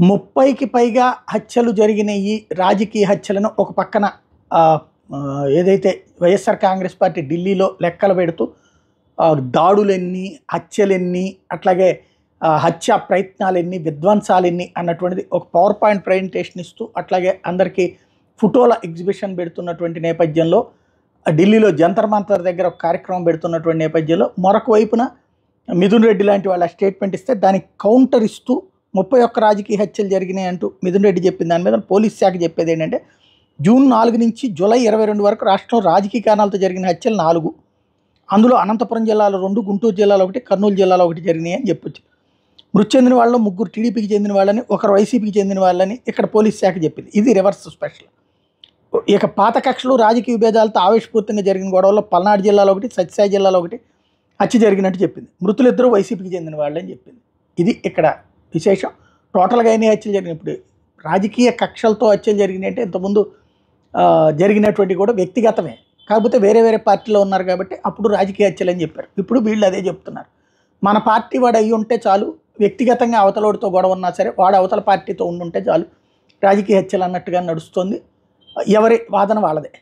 30కి పైగా హత్యలు జరిగినాయి. రాజకీయ హత్యలను ఒక పక్కన ఆహ్, ఏదైతే వైఎస్ఆర్ కాంగ్రెస్ పార్టీ ఢిల్లీలో లెక్కలు పెడుతూ దాడులెన్ని, హత్యలెన్ని, అట్లాగే హత్యా ప్రయత్నాలెన్ని, విధ్వంసాలెన్ని అన్నటువంటిది ఒక పవర్ పాయింట్ ప్రజెంటేషన్ ఇస్తూ, అట్లాగే అందరికీ ఫోటోల ఎగ్జిబిషన్ పెడుతున్నటువంటి నేపథ్యంలో, ఢిల్లీలో జంతర్ మంతర్ దగ్గర ఒక కార్యక్రమం పెడుతున్నటువంటి నేపథ్యంలో, మరొక వైపున మిథున్ రెడ్డి లాంటి వాళ్ళ స్టేట్మెంట్ ఇస్తే దానికి కౌంటర్ ఇస్తూ 31 రాజకీయ హత్యలు జరిగినాయి అంటూ మిథున్ రెడ్డి చెప్పిన దాని మీద పోలీస్ శాఖ చెప్పేది ఏంటంటే, జూన్ 4 నుంచి జూలై 22 వరకు రాష్ట్రంలో రాజకీయ కారణాలతో జరిగిన హత్యలు 4. అందులో అనంతపురం జిల్లాలో 2, గుంటూరు జిల్లాలో 1, కర్నూలు జిల్లాలో 1 జరిగినాయి అని చెప్పొచ్చు. మృతి చెందిన వాళ్ళలో 3 టీడీపీకి చెందిన వాళ్ళని, 1 వైసీపీకి చెందిన వాళ్ళని ఇక్కడ పోలీస్ శాఖ చెప్పింది. ఇది రివర్స్ స్పెషల్. ఇక పాత కక్షలు, రాజకీయ విభేదాలతో ఆవేశపూరితంగా జరిగిన గొడవల్లో పల్నాడు జిల్లాలో 1, సత్యసాయి జిల్లాలో 1 హత్య జరిగినట్టు చెప్పింది. మృతులిద్దరూ వైసీపీకి చెందిన వాళ్ళని చెప్పింది. ఇది ఇక్కడ విశేషం. టోటల్గా ఎన్ని హత్యలు జరిగినాయి? ఇప్పుడు రాజకీయ కక్షలతో హత్యలు జరిగినాయి అంటే ఇంతకుముందు జరిగినటువంటి కూడా వ్యక్తిగతమే, కాకపోతే వేరే వేరే పార్టీలో ఉన్నారు కాబట్టి అప్పుడు రాజకీయ హత్యలు అని చెప్పారు. ఇప్పుడు వీళ్ళు అదే చెప్తున్నారు. మన పార్టీ వాడు అయ్యి ఉంటే చాలు, వ్యక్తిగతంగా అవతలోడితో గొడవ ఉన్నా సరే వాడు అవతల పార్టీతో ఉండుంటే చాలు, రాజకీయ హత్యలు అన్నట్టుగా నడుస్తుంది. ఎవరి వాదన వాళ్ళదే.